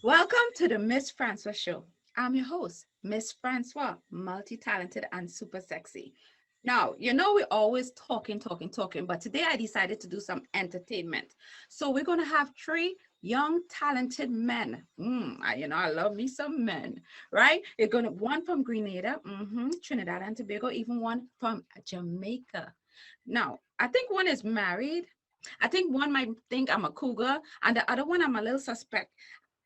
Welcome to the Miss Francois Show. I'm your host, Miss Francois, multi-talented and super sexy. Now, we're always talking, but today I decided to do some entertainment. So we're going to have three young, talented men. I love me some men, right? You're going to one from Grenada, Trinidad and Tobago, even one from Jamaica. Now, I think one is married. I think one might think I'm a cougar, and the other one I'm a little suspect.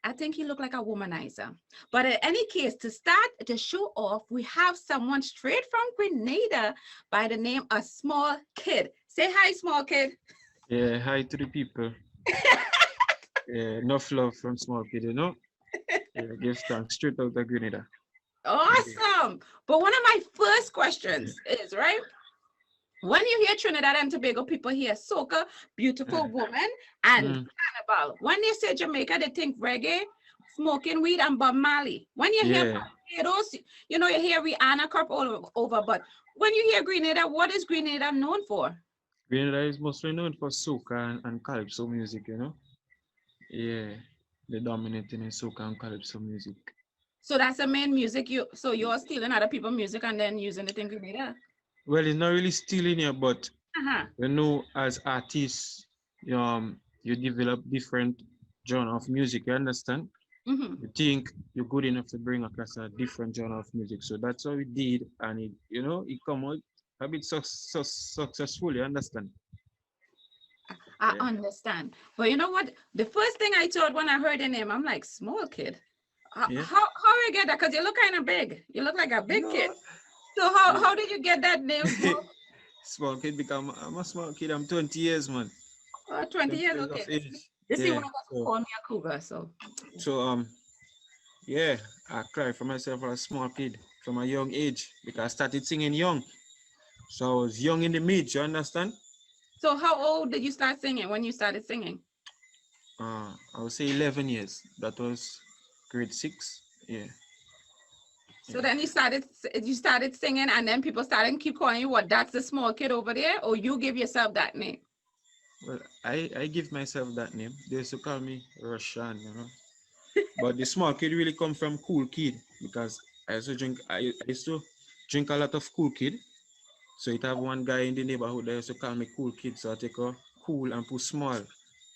I think he looked like a womanizer. But in any case, to start the show off, we have someone straight from Grenada by the name of Smallkid. Say hi, Smallkid. Yeah, hi to the people. Yeah, enough love from Smallkid, you know? Yeah, give thanks straight out of Grenada. Yeah. Awesome. But one of my first questions is, right? When you hear Trinidad and Tobago, people hear soca, beautiful woman, and Mm, carnival. When they say Jamaica, they think reggae, smoking weed, and Bob Marley. When you hear yeah, Barbados, you hear Rihanna crop all over. But when you hear Grenada, what is Grenada known for? Grenada is mostly known for soca and calypso music, you know? Yeah, they dominating in soca and calypso music. So that's the main music so you're stealing other people's music and then using it in Grenada. Well, it's not really stealing here, but Uh-huh. you know, as artists, you develop different genre of music, you understand? Mm-hmm. You think you're good enough to bring across a different genre of music. So that's what we did, and it come out a bit successful. You understand? I Yeah. understand. But you know what? The first thing I thought when I heard the name, I'm like, Smallkid. Yeah. How you get that? Because you look kind of big. You look like a big kid. No. So Yeah. how did you get that name, Small? Small kid become. I'm a small kid. I'm 20 years, man. 20 20 years. years of Okay. age. This is Yeah. one of us who call me a cougar. So So yeah. I cry for myself as a small kid from a young age because I started singing young. So I was young in the mid. You understand? how old did you start singing when you started singing? I would say 11 years. That was grade six. Yeah. So Yeah. then you started singing and then people started keep calling you what? That's the small kid over there, or you give yourself that name? Well, I give myself that name. They used to call me Russian, you know. But the small kid really come from cool kid because I used to drink a lot of cool kid. So it have one guy in the neighborhood that used to call me cool kid. So I take a cool and put small,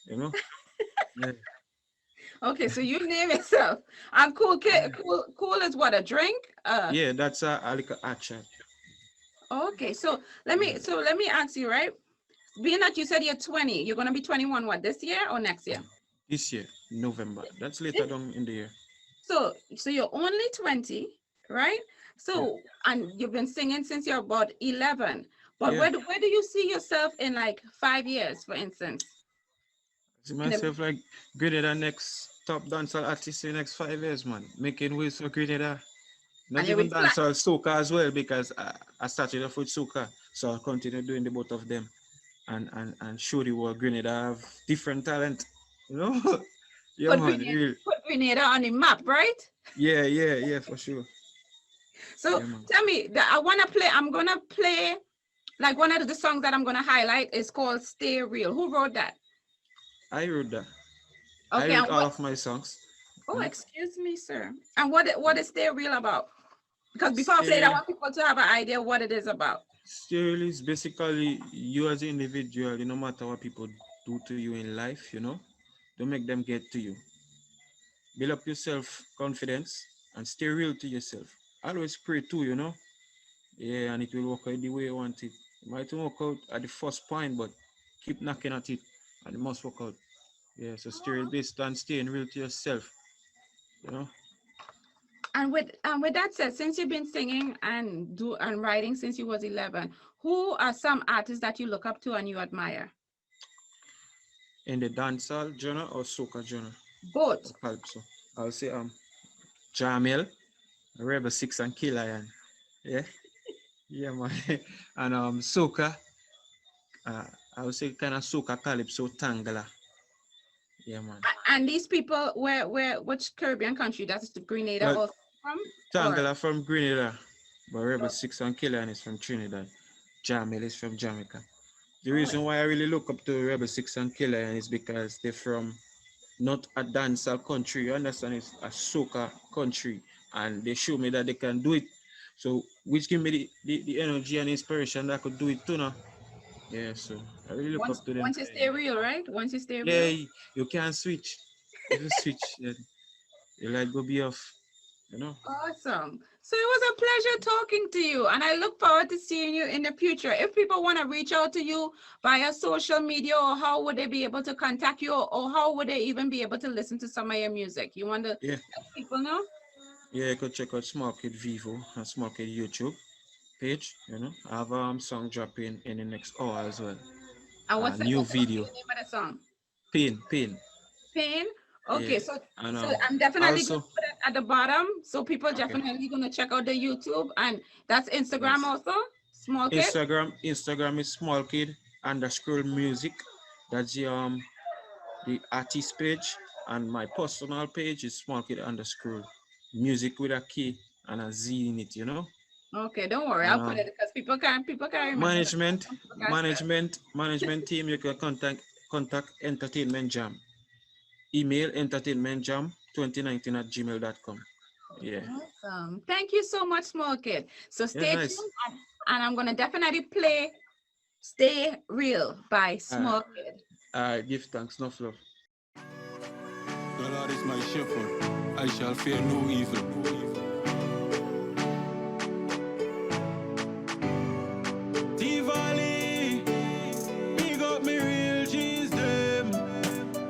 you know? Yeah. Okay, so you name yourself. And cool kid, cool is what, a drink? Yeah, that's a little action. Okay, so Yeah. let me ask you, right? Being that you said you're 20, you're gonna be 21 what, this year or next year? This year, November. That's later This, down in the year. so you're only 20, right? Yeah. So and you've been singing since you're about 11. But Yeah. where do you see yourself in like 5 years, for instance? See In the myself like Grenada next top dancehall artist in the next 5 years, man. Making waves for Grenada. and Not you even will fly. dancehall, soca as well, because I started off with soca. So I'll continue doing the both of them and show the world Grenada have different talent. You know? Yeah, man. Real. Put Grenada on the map, right? Yeah, for sure. So Yeah, man. tell me that I'm gonna play like one of the songs that I'm gonna highlight is called Stay Real. Who wrote that? I wrote that. I Okay, wrote and all what of my songs. oh Hmm? excuse me, sir. And what is Stay Real about? Because before I say it, I Stay, want people to have an idea what it is about. stay real is basically you as an individual, no matter what people do to you in life, don't make them get to you. Build up your self confidence and stay real to yourself. Always pray too, Yeah, and it will work out the way you want it. It might not work out at the first point, but keep knocking at it and it must work out. Yeah, so stay real based on staying real to yourself, you know. And with that said, since you've been singing and writing since you was 11, who are some artists that you look up to and you admire? In the dancehall genre or soca genre Both. or calypso. I'll say Jamil, Rebel Six and Killian. Yeah, yeah man. And soca, uh I would say kind of soca calypso Tangala. Yeah man. And these people, which Caribbean country? That's the Grenada Well, also from, or Tangala from Grenada, but Rebel Six and Killian is from Trinidad. Jamil is from Jamaica. The oh, reason why I really look up to Rebel Six and Killian is because they're from not a dancehall country. You understand? It's a soca country, and they show me that they can do it. So, which give me the energy and inspiration that I could do it too now. Yeah, so I really look Once up to them. once you stay real, right? Once you stay Yeah, real. you can't switch. If you switch, then your light go be off. You know? Awesome. So it was a pleasure talking to you, and I look forward to seeing you in the future. If people want to reach out to you via social media, or how would they be able to contact you, or how would they even be able to listen to some of your music? You want to Yeah, let people know? yeah. You could check out Smallkid Vivo and Smallkid YouTube page. You know, I have song dropping in the next hour as well. And A what's new what's the video. name of the song? Pain. Pain. Yeah, Okay, so and I'm definitely gonna also put it at the bottom, so people okay. definitely gonna check out the YouTube, and that's Instagram Yes. also. Smallkid. Instagram is Smallkid underscore music. That's the artist page, and my personal page is Smallkid underscore music with a K and a Z in it. You know. Okay, don't worry, And I'll put it because people can't remember that. management Some people can't spell. management team, you can contact Entertainment Jam. Email entertainmentjam2019 at gmail.com. Yeah. Awesome. Thank you so much, Small Kid. So Yeah, stay nice. tuned, and I'm gonna definitely play "Stay Real" by Uh, Small Kid. give thanks, no love. The Lord is my shepherd, I shall fear no evil. T-Valley, big up me real G's them,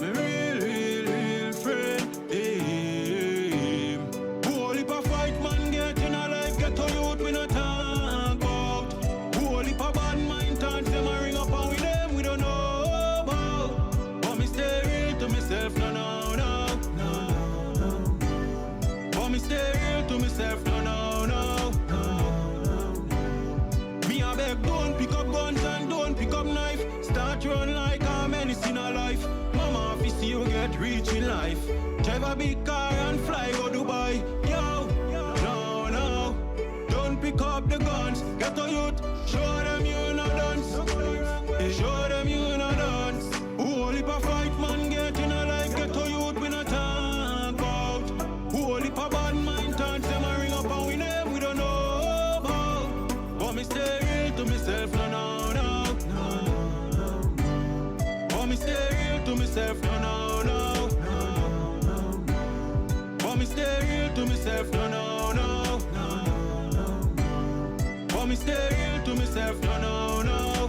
me real friend, them. Whole heap of fight man get in a life, get to youth we no talk about. Whole heap of bad mind thoughts them a ring up and with them we don't know about. But me stay real to myself, no. But me stay real to myself, no. Me a beg, don't pick up guns and don't pick up knife. Start run like a menace in a life. Mama, if you see you get rich in life, drive a big car and fly go Dubai. Yo, no, don't pick up the guns. Get a youth, show them you no dance. Show them you no dance. Whole heap of fight man get in a life. Get a youth we no talk about. Whole heap of bad mind thoughts them a ring up and we name we don't know about. But me stay real to myself, no. But me stay real to myself, no. But me stay real to myself, no. But me stay real to myself, no.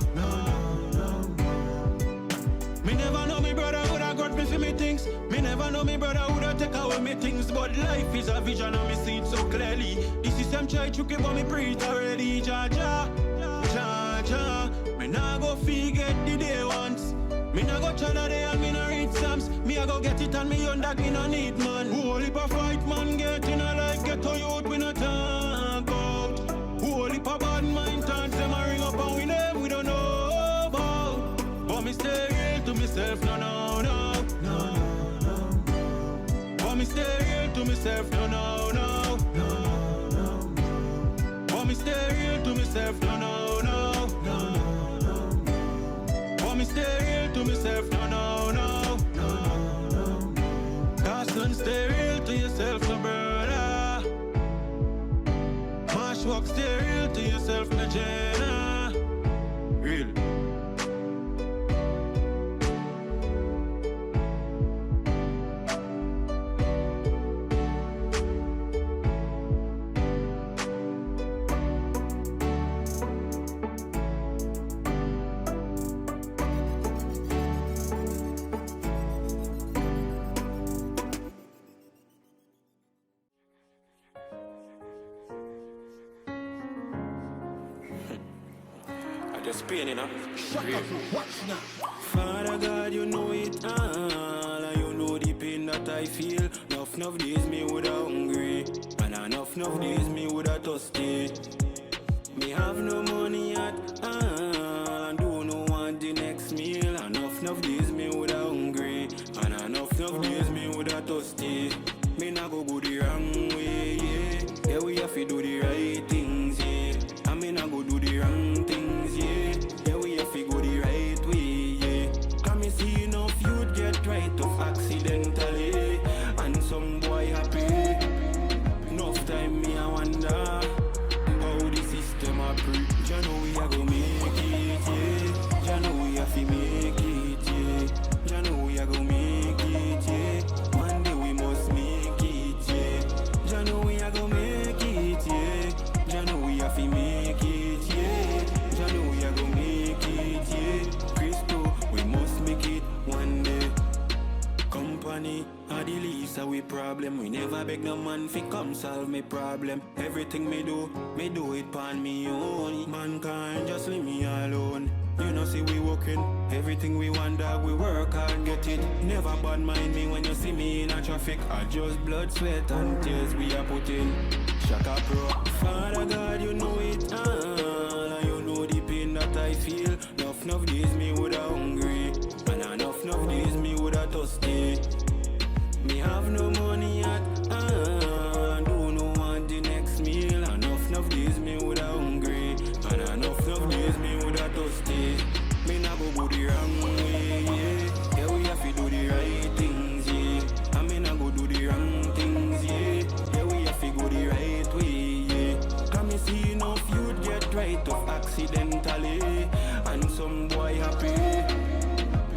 Me never know me brother woulda got me for me things. Me never know me brother woulda take away me things. But life is a vision and me see it so clearly. The system try tricky but me preach already. Ja. Me nah go forget the day once. Me nah go China day and me nah read Psalms. Me a go get it and me own that me no need man. Whole heap of fight man get in a life. Get to youth we no talk about. Whole heap of bad mind thoughts them a ring up and we name we don't know about. But me stay real to myself, no. But me stay real to myself, no. But me stay real to myself, no. But me stay real to myself, no. Carson, stay real to yourself, no brother. Mash walk, stay real to yourself, no Jenna. Real. Just pain, you know. Father God, you know it all, and you know the pain that I feel. Enough days me woulda hungry, and enough days me woulda thirsty. Me have no money at all, and don't know want the next meal. Enough days me woulda hungry, and enough days me woulda thirsty. Me nah go the wrong way, yeah. Yeah, we have to do the right things, yeah. I me nah go do the wrong things, yeah. Yeah, we have to go the right way, yeah. Come me see enough youth get right of accident. problem. We never beg no man fi come solve me problem. Everything me do it pon me own. Mankind just leave me alone. You know see we working, everything we want dog, we work hard get it. Never bad mind me when you see me in a traffic. I just blood, sweat and tears we are putting. Shaka Pro, Father God, you know it all, and you know the pain that I feel. Enough days me woulda hungry, and enough days me woulda thirsty. Me have no money at all, don't know want the next meal. Enough days me woulda hungry, and enough days me woulda thirsty. Me nah go the wrong way, yeah. Yeah, we have to do the right things, yeah. And me nah go do the wrong things, yeah. Yeah, we have to go the right way, yeah. Can me see enough youth get right off accidentally, and some boy happy.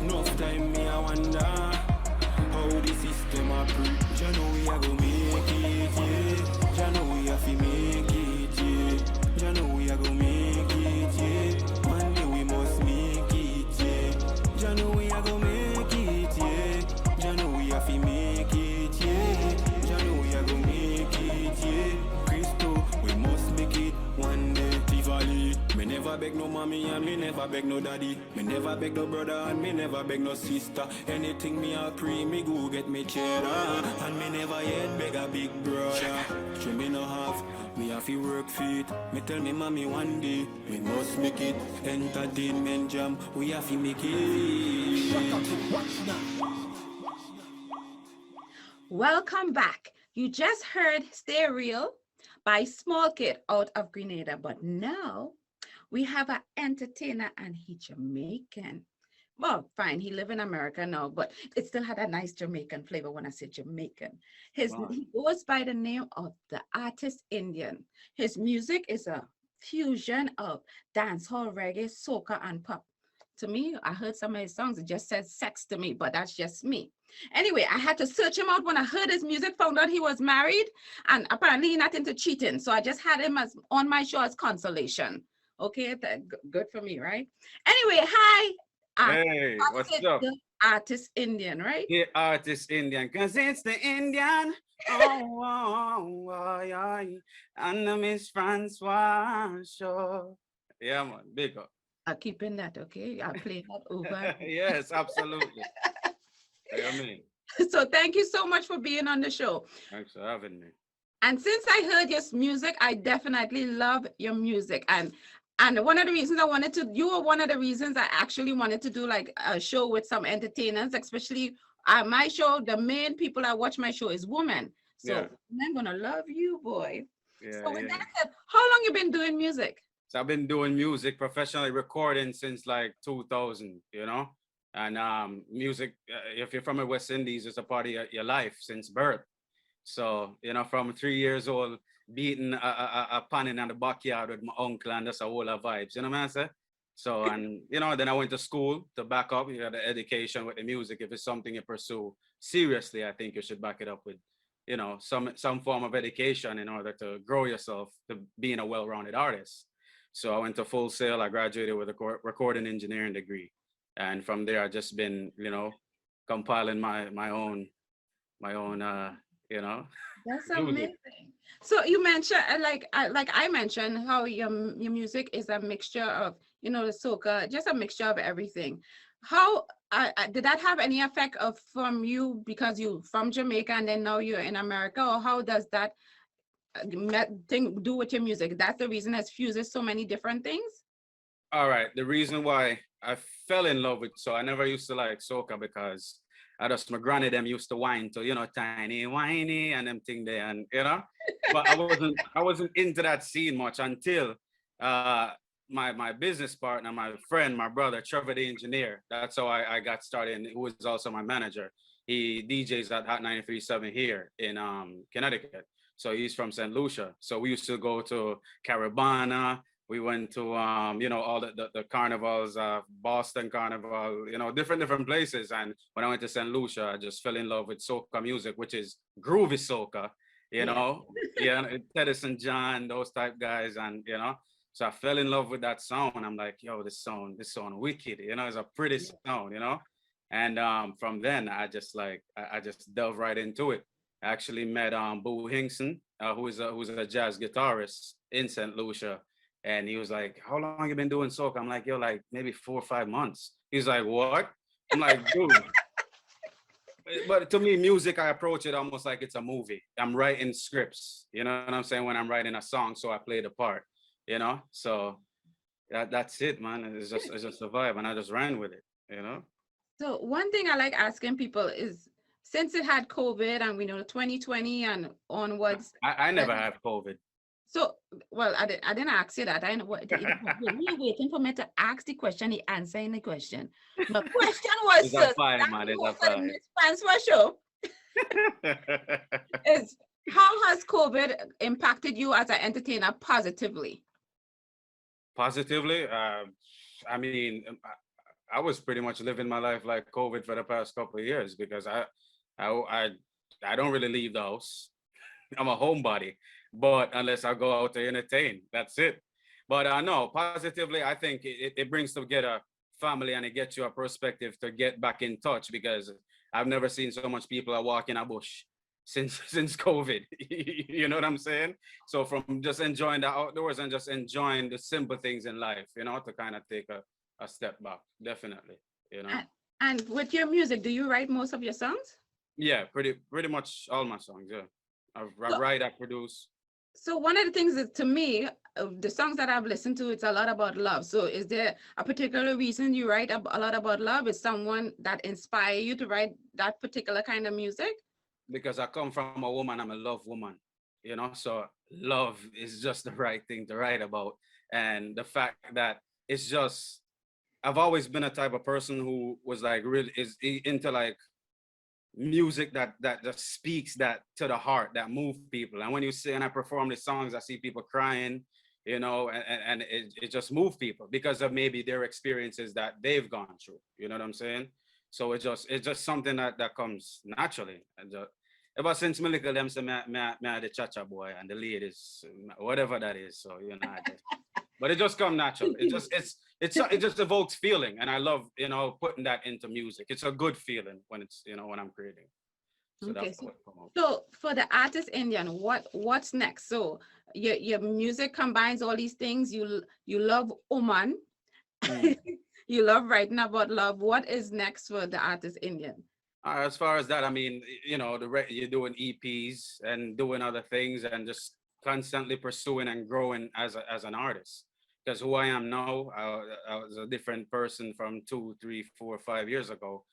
Enough time me I wonder how the system a preach. You know we a go make it, yeah. You know we have to make it, yeah. You know we a go make it, yeah. One day we must make it, yeah. You know we a go make it, yeah. You know we have to make it, yeah. You know we a go make it, yeah. Christo, we must make it one day. Tivoli, me never beg no mommy and me never beg no daddy. Me never beg no brother and me never beg no sister. Anything me a pre, me go get me cheddar. And me never yet beg a big brother. She me no have, me have to work fit. Me tell me mommy one day, we must make it. Entertainment jam, we have to make it. Welcome back. You just heard Stay Real by Smallkid out of Grenada, but now we have an entertainer and he Jamaican. Well, fine, he live in America now, but it still had a nice Jamaican flavor when I said Jamaican. He goes by the name of the artist Indian. His music is a fusion of dancehall, reggae, soca, and pop. To me, I heard some of his songs, it just says sex to me, but that's just me. Anyway, I had to search him out when I heard his music, found out he was married, and apparently not into cheating. So I just had him as on my show as consolation. Okay, good for me, right? Anyway, hi. Hey, what's up? The artist Indian, right? The artist Indian, cause it's the Indian. And the Mss Francois Show. Yeah, man, big up. I'll keep in that, okay? I'll play that over. Yes, absolutely. I mean, So thank you so much for being on the show. thanks for having me. And since I heard your music, I definitely love your music. And one of the reasons you were one of the reasons I actually wanted to do like a show with some entertainers, especially my show, the main people that watch my show is women. So I'm gonna love you, boy. Yeah, So with that said, how long you been doing music? So I've been doing music professionally, recording since like 2000, you know? And music, if you're from the West Indies, it's a part of your life since birth. So, you know, from 3 years old, beating a pan in the backyard with my uncle, and that's a whole lot of vibes, you know what I'm saying? So, and, you know, then I went to school to back up, you know, the education with the music. If it's something you pursue seriously, I think you should back it up with, you know, some form of education in order to grow yourself to being a well-rounded artist. So I went to Full Sail. I graduated with a recording engineering degree. And from there, I've just been, you know, compiling my own, you know. That's amazing. So you mentioned, like I mentioned, how your music is a mixture of, you know, the soca, just a mixture of everything. How did that have any effect from you because you from Jamaica and then now you're in America, or how does that thing do with your music? That's the reason it fuses so many different things. All right. The reason why I fell in love with, so I never used to like soca because my granny them used to whine to, you know, tiny whiny and them thing there, and you know, but I wasn't into that scene much until my business partner, my friend, my brother, Trevor the engineer. That's how I got started, who was also my manager. He DJs at Hot 93.7 here in Connecticut. So he's from St. Lucia. So we used to go to Caribana. We went to, you know, all the carnivals, Boston Carnival, you know, different places. And when I went to St. Lucia, I just fell in love with soca music, which is groovy soca, you know, yeah, Teddy St. John, those type guys. And, you know, so I fell in love with that sound. I'm like, yo, this sound wicked, you know, it's a pretty sound, you know. And from then I just delved right into it. I actually met Boo Hinkson, who's a jazz guitarist in St. Lucia. And he was like, "How long you been doing soca?" I'm like, "Yo, like maybe 4 or 5 months." He's like, "What?" I'm like, "Dude." But to me, music, I approach it almost like it's a movie. I'm writing scripts, you know what I'm saying? When I'm writing a song, so I play the part, you know? So that's it, man. It's just a vibe, and I just ran with it, you know? So one thing I like asking people is, since it had COVID and we know 2020 and onwards, I never have COVID. so well, I didn't ask you that. I know what you're waiting for me to ask the question, the answer in the question. My question was, It's a five, man. It's a five. Miss Francois Show is, how has COVID impacted you as an entertainer positively? Positively, I mean, I was pretty much living my life like COVID for the past couple of years because I, I, I don't really leave the house. I'm a homebody, but unless I go out to entertain, that's it. But no, positively, I think it brings together family and it gets you a perspective to get back in touch because I've never seen so much people are walking a bush since since COVID. You know what I'm saying? So from just enjoying the outdoors and just enjoying the simple things in life, you know, to kind of take a step back, definitely, you know. And with your music, do you write most of your songs? Yeah, pretty much all my songs. Yeah, I So, write, I produce. so one of the things is, to me, the songs that I've listened to, it's a lot about love. So is there a particular reason you write a lot about love? Is someone that inspire you to write that particular kind of music? Because I come from a woman, I'm a love woman, you know, so love is just the right thing to write about. And the fact that it's just, I've always been a type of person who was like really into like music that just speaks that to the heart, that move people. And when you see and I perform the songs, I see people crying, you know, and it just move people because of maybe their experiences that they've gone through. You know what I'm saying? So it's just something that comes naturally. And ever since Mical them say me the cha-cha boy and the ladies, whatever that is. So you know, but it just come natural. It just evokes feeling, and I love, you know, putting that into music. It's a good feeling when it's, you know, when I'm creating. So Okay, that's what come out. so for the artist Indian, what's next? So your music combines all these things. You love Oman, Mm. you love writing about love. What is next for the artist Indian? As far as that, I mean, you know, you're doing EPs and doing other things and just constantly pursuing and growing as an artist. Because who I am now, I was a different person from 2, 3, 4, 5 years ago,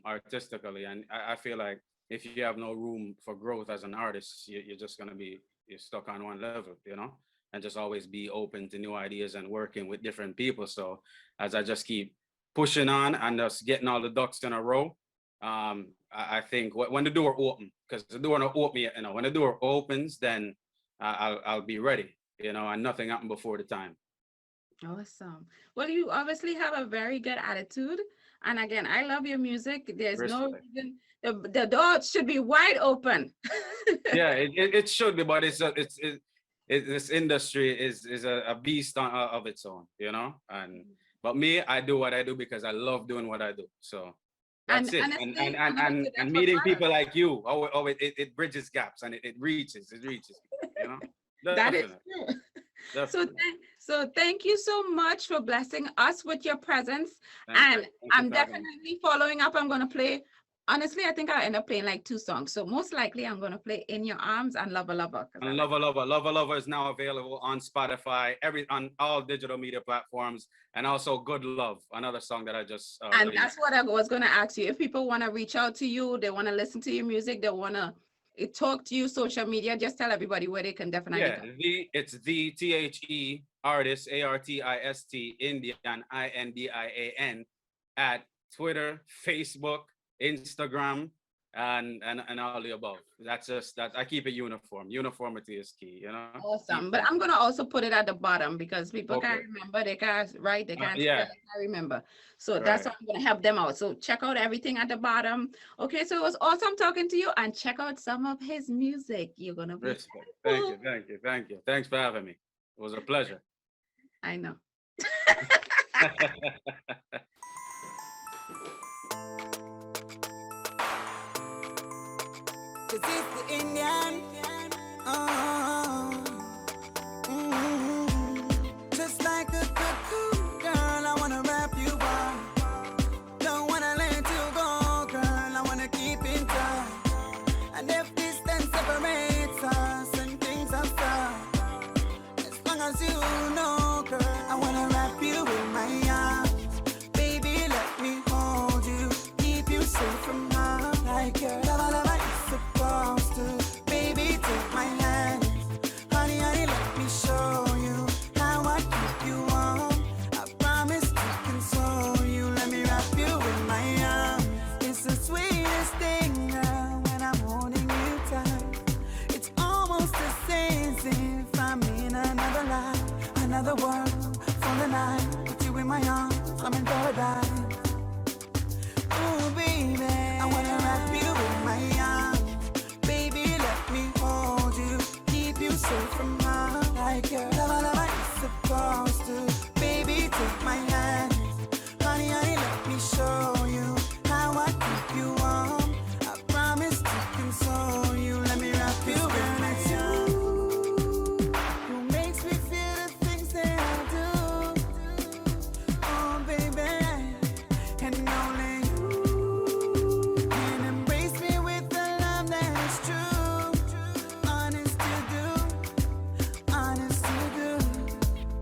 artistically. And I feel like if you have no room for growth as an artist, you're just gonna be you're stuck on one level, you know, and just always be open to new ideas and working with different people. So as I just keep pushing on and just getting all the ducks in a row, I think when the door open, because the door not open yet, you know, when the door opens, then I'll be ready, you know, and nothing happened before the time. Awesome. Well, you obviously have a very good attitude. And again, I love your music. There's no Respect. reason the door should be wide open. Yeah, it should be, but this industry is a beast of its own, you know. And but me, I do what I do because I love doing what I do. So And that's it. honestly, and I would say And that's what meeting matters. people like you, it bridges gaps and it reaches, you know. That is Definitely, true. So, definitely. so thank you so much for blessing us with your presence. Thank And you. Thank you I'm for having me. definitely following up. I'm going to play. Honestly, I think I'll end up playing like 2 songs. So most likely I'm going to play In Your Arms and Lover Lover. And Lover Lover is now available on Spotify, on all digital media platforms, and also Good Love, another song that I just And released. that's what I was going to ask you. If people want to reach out to you, they want to listen to your music, they want to talk to you, social media, just tell everybody where they can definitely Yeah, go. it's the The artist, artist, Indian, Indian, at Twitter, Facebook, Instagram, and all the above. That's just that I keep it uniform. Uniformity is key, you know. Awesome. But I'm going to also put it at the bottom because people can't Okay. remember, they can't write, they can't spell, Yeah. they can't remember. So that's Right. why I'm going to help them out. So check out everything at the bottom. Okay, so it was awesome talking to you, and check out some of his music. You're going to be Respect. Thank you. thankful. Thank you. Thank you. Thanks for having me. It was a pleasure. I know. 'cause it's the Indian. Just like a cocoon, girl, I wanna wrap you up. Don't wanna let you go, girl, I wanna keep in touch. And if distance separates us and things are tough, as long as you know, girl, I wanna wrap you in my arms. Baby, let me hold you, keep you safe from harm. Like your love, you're supposed to. Baby, take my hand. Honey, honey, let me show you how I keep you warm. I promise to console you. Let me wrap you in my arms. It's the sweetest thing, girl, when I'm holding you tight. It's almost the same as if I'm in another life, another world for the night. With you in my arms, I'm in paradise. Ooh, baby, I wanna wrap you in my arms. Baby, let me hold you, keep you safe from harm. Like your love, you're supposed to. Baby, take my hand. Honey, honey, let me show you how I keep you warm. I promise to console you. Let me wrap you in my arms. Who makes me feel the things that I do? Oh, baby, and only you can embrace me with the love that is true. Honest to do, honest to do.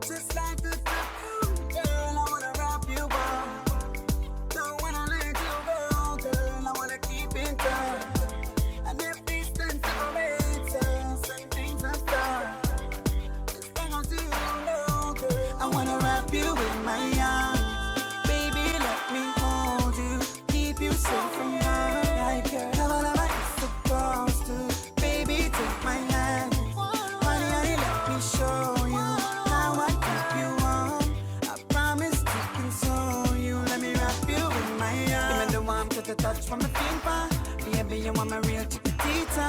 Just like the cocoon, girl, I wanna wrap you up. Don't wanna let you go, girl, I wanna keep in touch. And if distance separates us and things are tough, as long as you know, girl, I wanna wrap you in my arms. Baby, let me hold you, keep you safe from harm. Like your love, you're supposed to. Baby, take my hand. Honey, honey, let me show you how I keep you warm. I promise to console you. Let me wrap you in my arms. Give me the warmth to the touch from the finger. Baby, you want my real chiquitita.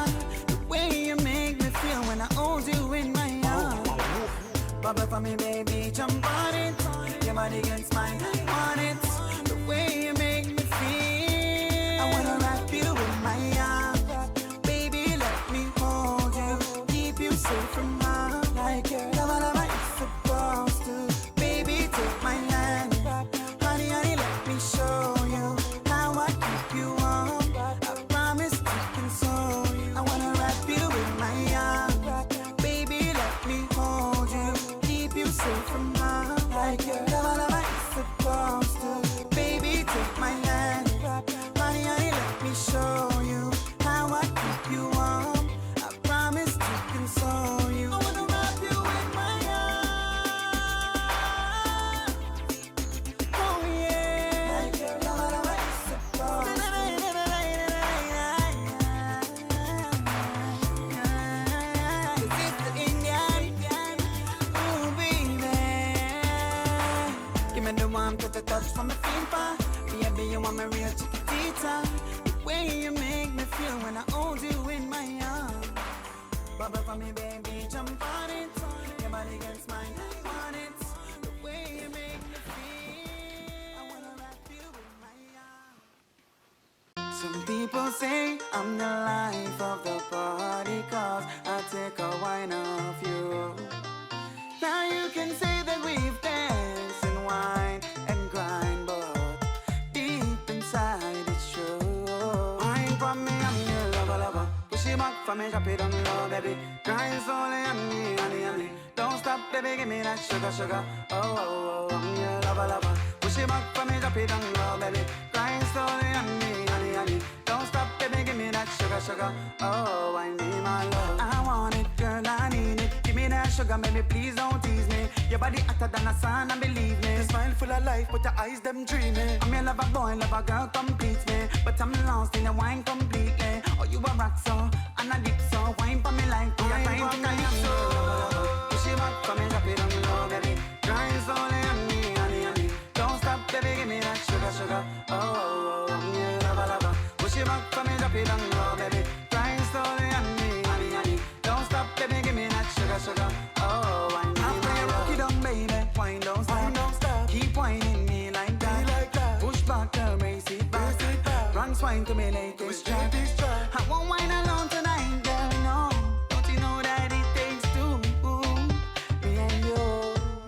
The way you make me feel when I hold you in my arms. Bubble for me, baby, jump on it. Your body against mine, I want it. The way you make me feel, I wanna wrap you in my arms. Baby, let me hold you, keep you safe from harm. Like your love, you're supposed to. Baby, take my hand. Honey, honey, let me show you how I keep you warm. I promise to console you. I wanna wrap you in my arms. Baby, let me hold you, keep you safe from harm. Like your love, you're supposed to. Baby, take my hand. Honey, honey, let me show you how I keep you warm. I promise to console you. I wanna wrap you in my arms. Oh yeah. Like your love, you're supposed to. Cause it's the Indian. Ooh, baby. Give me the warmth to the touch from the finger. Baby, you want my real chiquitita. The way you make me feel when I hold you in my arms. Bubble for me, baby, jump on it. Your body against mine, I want it. The way you make me feel, I wanna wrap you in my arms. Some people say I'm the life of the party, 'cause I take a wine off you. Now you can say that we've danced and wine and grind, but deep inside it's true. Wine for me, I'm your lover, lover. Push it back for me, drop it on low, baby. Grind slowly on me, honey, honey. Don't stop, baby, give me that sugar, sugar. Oh, oh, oh, I'm your lover, lover. Push it back for me, drop it on low, baby. Grind slowly on me, honey, honey. Don't stop, baby, give me that sugar, sugar. Oh, I need my love. I want it, girl, I need it. Give me that sugar, baby, please don't tease me. Your body hotter than a sun, and believe me. Your smile full of life, but your eyes them dreaming. I'm your lover boy, lover girl, complete me. But I'm lost in the wine completely. Oh, you a rock so, and a dip so. Wine for me like we are trying to calypso. Push it back for me, drop it on low, baby. Grind slowly on me, honey, honey. Don't stop, baby, give me that sugar, sugar. Oh, oh, oh, I'm your lover, lover. Push it back for me, drop it on low, baby. Grind slowly on me, honey, honey. Don't stop, baby, give me that sugar, sugar. Oh, I need my love. Rock it down, baby. Wine don't stop. Keep whining me like that. Push back, girl, race it back. Run bounce wine to me latest track. I won't wine alone tonight, girl, no. Don't you know that it takes two, me and you.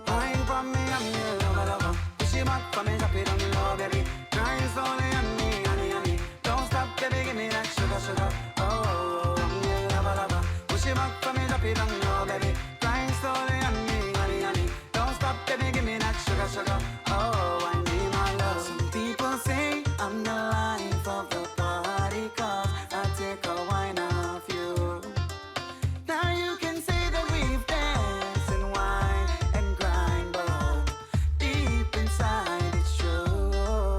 Wine for me, I'm your lover, lover. Push it back for me, drop it on the low, baby. Grind slowly on me, honey, honey. Don't stop, baby, give me that sugar, sugar. Oh, I'm your lover, lover. Push it back for me, drop it on the low, baby. Grind slowly on me, honey, honey. Don't stop, baby, give me that sugar, sugar. Oh, I need my love. Some people say I'm the life of the party, 'cause I take a wine off you. Now you can say that we've danced and wine and grind, but deep inside it's true.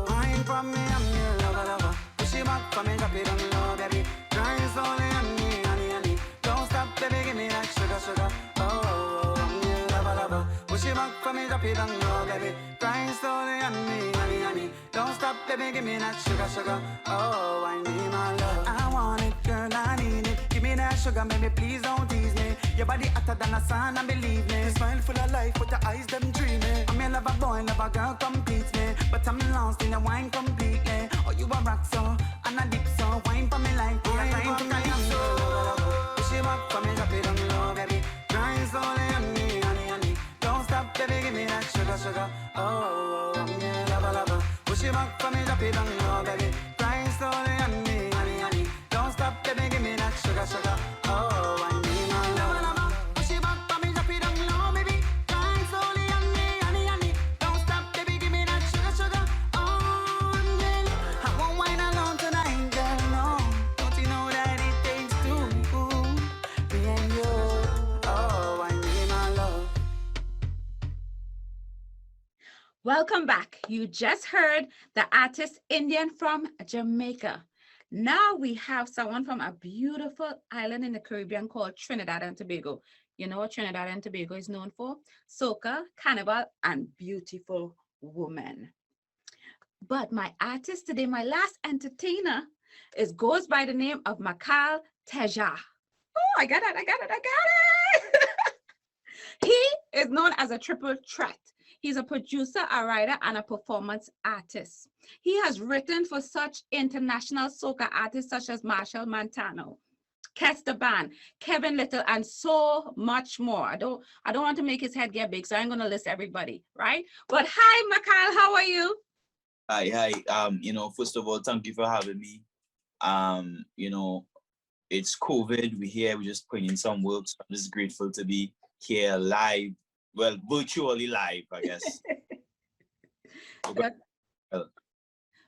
Wine from me, I'm your lover, lover. Push it back for me, drop it on the low, baby. Grind slowly on me, honey, honey. Don't stop, baby, give me that sugar, sugar. Oh, I'm your lover, lover. Push it back for me, drop it on the low, baby. Grind slowly on me, honey, honey. Don't stop, baby, give me that sugar, sugar. Oh, I need my love. I want it, girl, I need it. Give me that sugar, baby, please don't tease me. Your body hotter than the sun, and believe me. Your smile full of life, but your eyes them dreaming. I'm your lover boy, lover girl, complete me. But I'm lost in your wine completely. Oh, you a rock so, and a dip so. Wine for me like we are trying to calypso. Push it back for me, drop it on the low, baby. Grind slowly on me, honey, honey. Don't stop, baby, give me that sugar, sugar. Oh, I'm your lover, lover. Push it back for me, drop it on the low, baby. Grind slowly on me, honey, honey. Don't stop, baby, give me that sugar, sugar. Oh, I need my love. Push it back for me, drop it on the low, baby. Grind slowly on me, honey, honey. Don't stop, baby, give me that sugar, sugar. Oh, yeah. I won't wine alone tonight, girl, no. Don't you know that it takes two, me and you. Oh, I need my love. Welcome back. You just heard the artist Indian from Jamaica. Now we have someone from a beautiful island in the Caribbean called Trinidad and Tobago. You know what Trinidad and Tobago is known for? Soca, carnival, and beautiful women. But my artist today, my last entertainer, goes by the name of Mical Tejay. Oh, I got it. He is known as a triple threat. He's a producer, a writer, and a performance artist. He has written for such international soca artists such as Marshall Montano, Kester Band, Kevin Little, and so much more. I don't want to make his head get big, so I'm gonna list everybody, right? But hi, Mical, how are you? Hi. First of all, thank you for having me. It's COVID. We're here. We're just putting in some work. So I'm just grateful to be here live. Well, virtually live, I guess.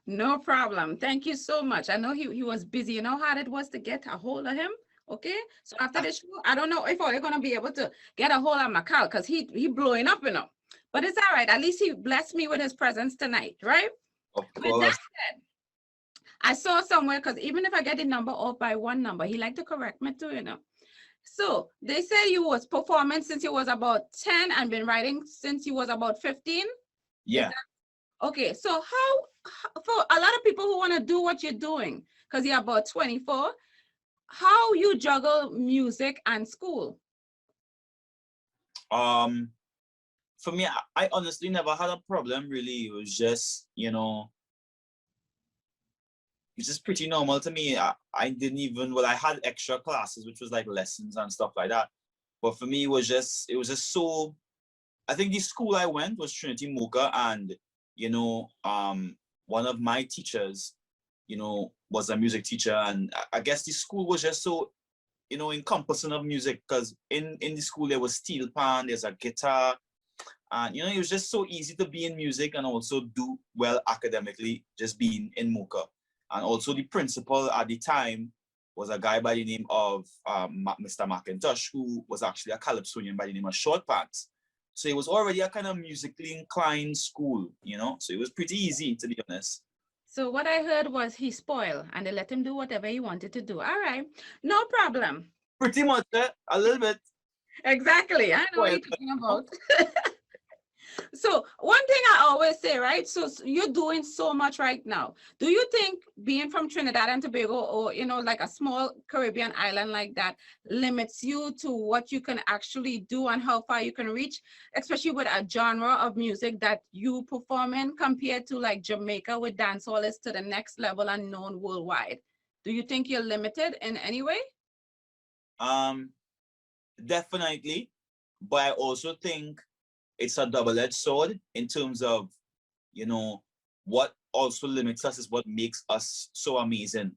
No problem. Thank you so much. I know he was busy. You know how hard it was to get a hold of him? Okay. So after the show, I don't know if we're going to be able to get a hold of Mical because he blowing up, But it's all right. At least he blessed me with his presence tonight, right? Of With that course. said, I saw somewhere, because even if I get the number off by one number, he like to correct me too, So they say you was performing since you was about 10 and been writing since you was about 15? Yeah. Okay, so how for a lot of people who want to do what you're doing, because you're about 24, how you juggle music and school? For me, I honestly never had a problem really. It was just, it's just pretty normal to me. I didn't even, I had extra classes, which was like lessons and stuff like that. But for me, it was just so, I think the school I went was Trinity Mocha, and, one of my teachers, was a music teacher. And I guess the school was just so, encompassing of music, because in the school there was steel pan, there's a guitar, and, it was just so easy to be in music and also do well academically, just being in Mocha. And also the principal at the time was a guy by the name of Mr. McIntosh, who was actually a calypsonian by the name of Short Pants. So it was already a kind of musically inclined school, so it was pretty easy, to be honest. So what I heard was he spoiled and they let him do whatever he wanted to do. All right, no problem. Pretty much, a little bit. Exactly, I know what you're talking about. So one thing I always say, right? So you're doing so much right now. Do you think being from Trinidad and Tobago, or like a small Caribbean island like that, limits you to what you can actually do and how far you can reach, especially with a genre of music that you perform in, compared to like Jamaica, with dancehall is to the next level and known worldwide? Do you think you're limited in any way? Um, Definitely, but I also think it's a double-edged sword in terms of, you know, what also limits us is what makes us so amazing.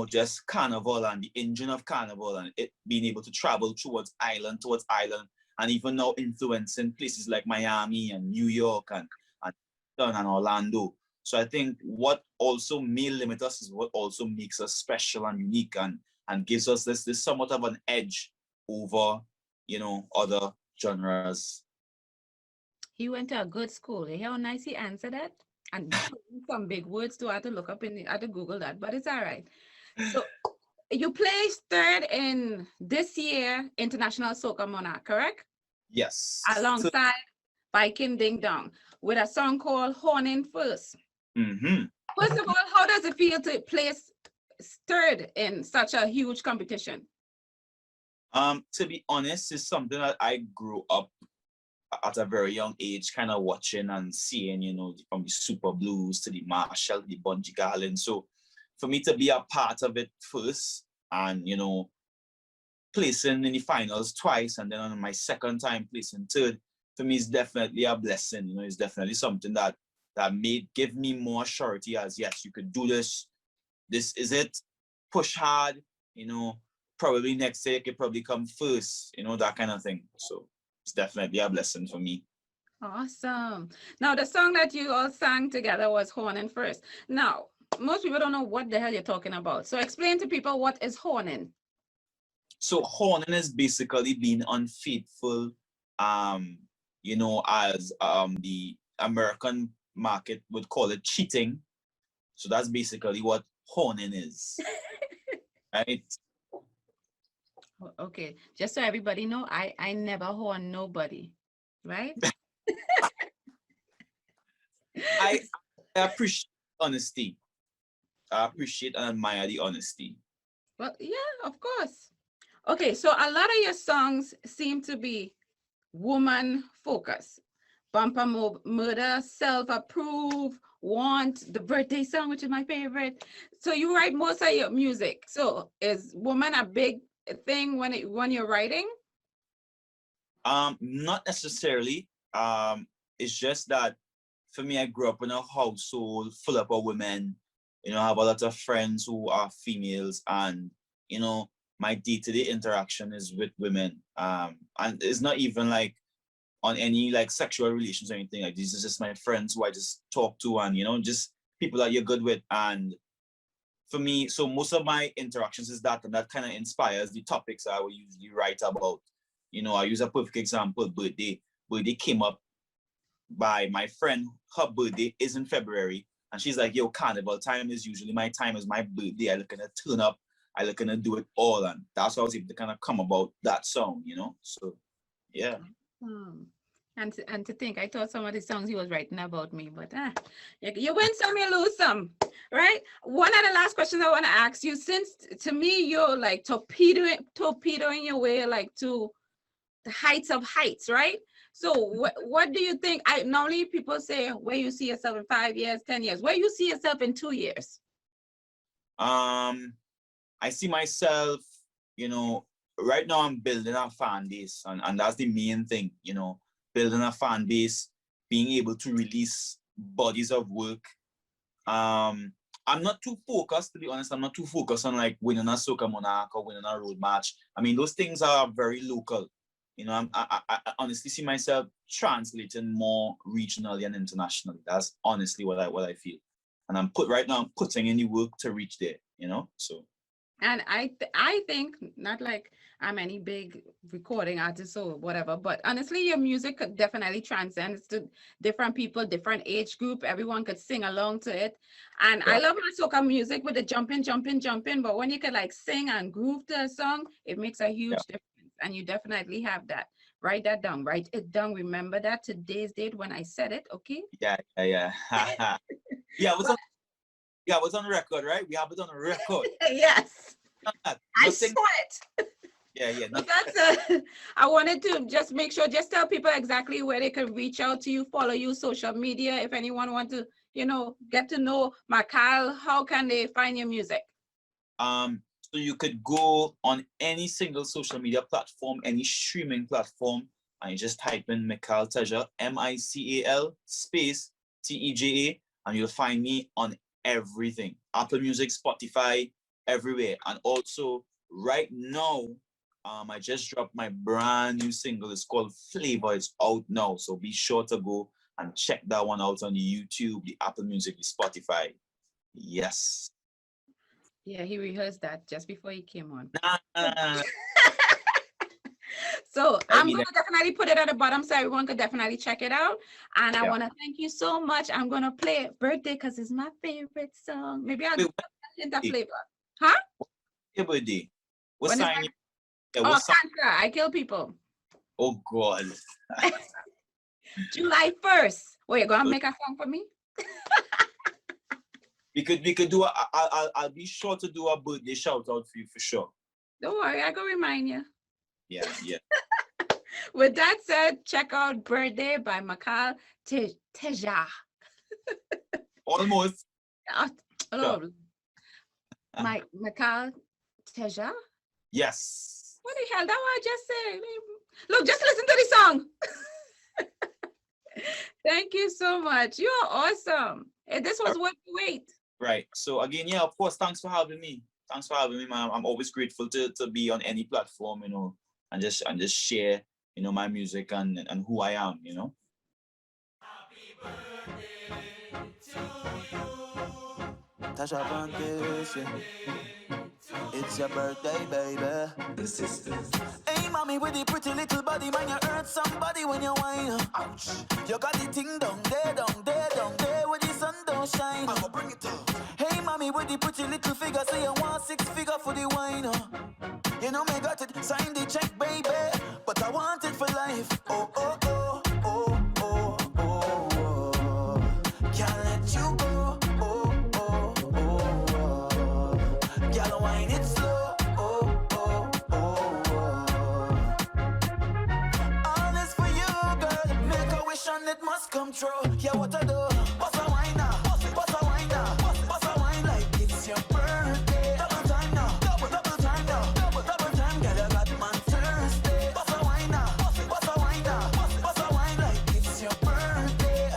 Just carnival and the engine of carnival and it being able to travel towards island, and even now influencing places like Miami and New York and Orlando. So I think what also may limit us is what also makes us special and unique, and gives us this somewhat of an edge over, other genres. He went to a good school. You hear how nice he answered that? And some big words too. I had to look up I had to Google that, but it's all right. So you placed third in this year International Soca Monarch, correct? Yes. Alongside Biking Ding Dong with a song called Horning First. Mm-hmm. First of all, how does it feel to place third in such a huge competition? To be honest, it's something that I grew up at a very young age, kind of watching and seeing, from the Super Blues to the Marshall, the Bungie Garland. So for me to be a part of it first and, placing in the finals twice, and then on my second time placing third, for me is definitely a blessing. It's definitely something that made give me more surety as, yes, you could do this. This is it. Push hard, probably next year you could probably come first, that kind of thing. So it's definitely a blessing for me. Awesome. Now, the song that you all sang together was Horning First. Now, most people don't know what the hell you're talking about. So explain to people, what is horning? So horning is basically being unfaithful, as the American market would call it, cheating. So that's basically what horning is. Right? Okay, just so everybody know, I never horn nobody, right? I appreciate honesty. I appreciate and admire the honesty. Well, yeah, of course. Okay, so a lot of your songs seem to be woman focused. Bumper Murder, Self-Approve, Want, the birthday song, which is my favorite. So you write most of your music. So is woman a big thing when you're writing? Not necessarily. It's just that for me, I grew up in a household full of women. I have a lot of friends who are females, and my day-to-day interaction is with women. And it's not even like on any like sexual relations or anything. Like, these are just my friends who I just talk to, and just people that you're good with. And for me, so most of my interactions is that, and that kind of inspires the topics I will usually write about. I use a perfect example, birthday. Birthday came up by my friend. Her birthday is in February, and she's like, yo, carnival time is usually my time, is my birthday. I look gonna turn up, I look gonna do it all, and that's how I was able to kind of come about that song, So yeah. And to think, I thought some of the songs he was writing about me, but you win some, you lose some, right? One of the last questions I want to ask you, since to me you're like torpedoing your way like to the heights of heights, right? So what do you think? Normally people say, where you see yourself in 5 years, 10 years, where you see yourself in 2 years? I see myself, right now I'm building a fan base, and that's the main thing, building a fan base, being able to release bodies of work. I'm not too focused, to be honest. I'm not too focused on like winning a Soca Monarch or winning a road match. I mean, those things are very local. I honestly see myself translating more regionally and internationally. That's honestly what I feel. And I'm putting in the work to reach there, so. And I think, not like I'm any big recording artist or whatever, but honestly, your music could definitely transcend to different people, different age group. Everyone could sing along to it. And I love my soca music with the jumping. But when you can like sing and groove to a song, it makes a huge difference. And you definitely have that. Write that down. Write it down. Remember that today's date when I said it. Okay. Yeah. Yeah, it was on record, right? We have it on record. Yes. I Nothing- saw it. Yeah. But I wanted to just make sure, just tell people exactly where they can reach out to you, follow you, social media. If anyone want to, get to know Mical, how can they find your music? So you could go on any single social media platform, any streaming platform, and you just type in Mical Tejay, Mical space Teja, and you'll find me on everything. Apple Music, Spotify, everywhere. And also right now, I just dropped my brand new single. It's called Flavor. It's out now. So be sure to go and check that one out on the YouTube, the Apple Music, the Spotify. Yes. Yeah, he rehearsed that just before he came on. Nah. So I I'm mean, gonna definitely put it at the bottom so everyone could definitely check it out. And I Yeah. want to thank you so much. I'm gonna play Birthday because it's my favorite song. Maybe I'll Wait, do that wait. flavor. Your birthday. What When is sign? that? Yeah, Oh, what sign? Cancer. I kill people. Oh God. July 1st. Wait, you're gonna make a song for me? We could do I'll be sure to do a birthday shout out for you for sure. Don't worry, I go remind you. Yeah. With that said, check out Birthday by Mical Tejay. Almost. Oh, Mical Tejay? Yes. What the hell? That what I just said. Look, just listen to the song. Thank you so much. You are awesome. This was worth the wait. Right. So again, yeah, of course, thanks for having me. Thanks for having me, man. I'm always grateful to be on any platform, and just share, my music and who I am, Tasha Francois, it's your birthday, baby. The sisters. Hey, mommy, with the pretty little body, man, you hurt somebody when you whine. Ouch. You got the thing down there, where the sun don't shine. I'ma bring it up. Hey, mommy, with the pretty little figure, say you want 6 figure for the wine. You know me got it, sign the check, baby, but I want it for life. Oh, oh, oh, oh, oh, oh, oh. Can't let you go. Girl, wine it slow. Oh, oh, oh, oh. All this for you, girl. Make a wish and it must come true. Yeah, what I do? Bust a wine now. Bust a wine now. Bust a wine like it's your birthday. Double time now. Double time now. Double time, girl. You got man Thursday. Bust a wine now. Bust a wine now. Bust a wine like it's your birthday.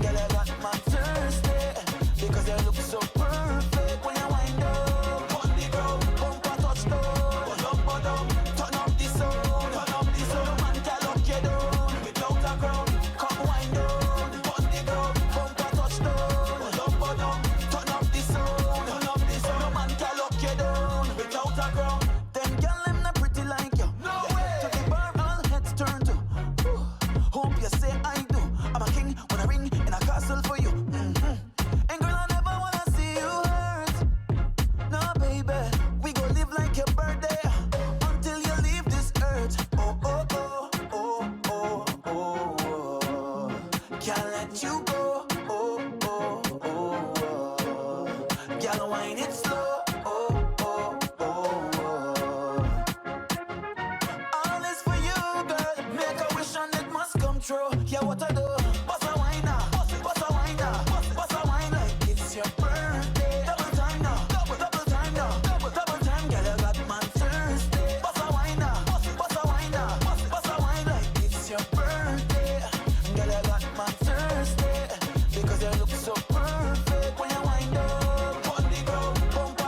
Girl, you got man Thursday. Because you look so perfect when you wind up. Yeah, what I do? Bust a wine now. Bust a wine now. Bust a wine like it's your birthday. Double time now. Double time now. Double time, girl, you got man Thursday. Bust a wine now. Bust a wine now. Bust a wine like it's your birthday. Girl, you got man Thursday. Because you look so perfect when you wind up on the ground. Bump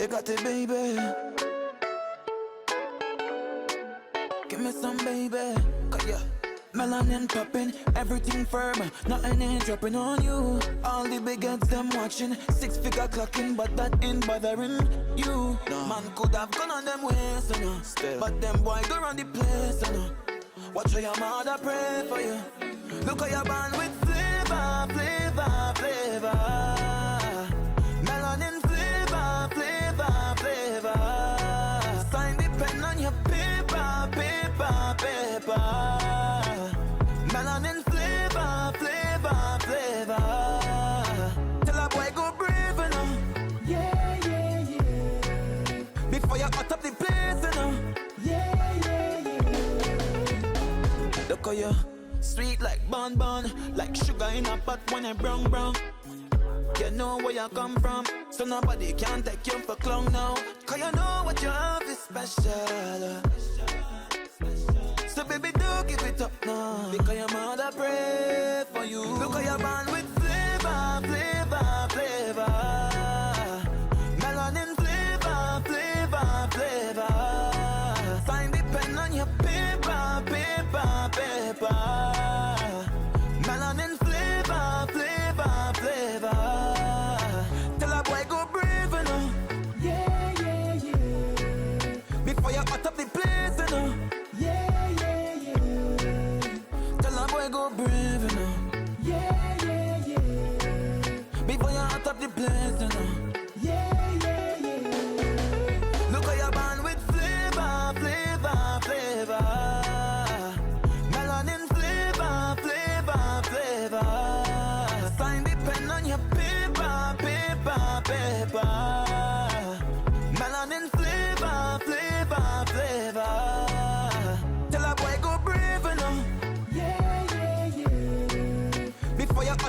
You got it, baby. Give me some, baby. Yeah. Melanin popping, everything firm, nothing ain't dropping on you. All the big heads them watching, 6-figure clocking, but that ain't bothering you. No. Man could have gone on them ways, you know. But them boy go run the place, you know. Watch how your mother pray for you. Look how you're born with flavor, flavor, flavor. Melanin flavor, flavor, flavor. Sign the pen on your paper, paper, paper. Melanin flavor, flavor, flavor. Tell a boy go brave, you know. Yeah, yeah, yeah. Before you hot up the place, you know. Yeah, yeah, yeah. Look how you sweet like bonbon, like sugar in a pot when I brown brown. You know where you come from, so nobody can take you for clown now. Cause you know what you have is special. So baby, do give it up now, because your mother pray for you. Look how you're born with flavor, flavor, flavor. Melanin flavor, flavor, flavor. Sign the pen on your paper, paper, paper. Melanin flavor, flavor, flavor. Tell a boy go brave, you know. Yeah, yeah, yeah. Before you hot up the place, you know. Yeah, yeah, yeah. Tell a boy go brave, you know. Yeah, yeah, yeah. Before you hot up the place, you know. Yeah, yeah, yeah. Look how you're born with flavor, flavor, flavor. Melanin flavor, flavor, flavor. Sign the pen on your paper, paper, paper. Melanin flavor, flavor, flavor. Tell a boy go brave, you know. Yeah, yeah, yeah. Before you hot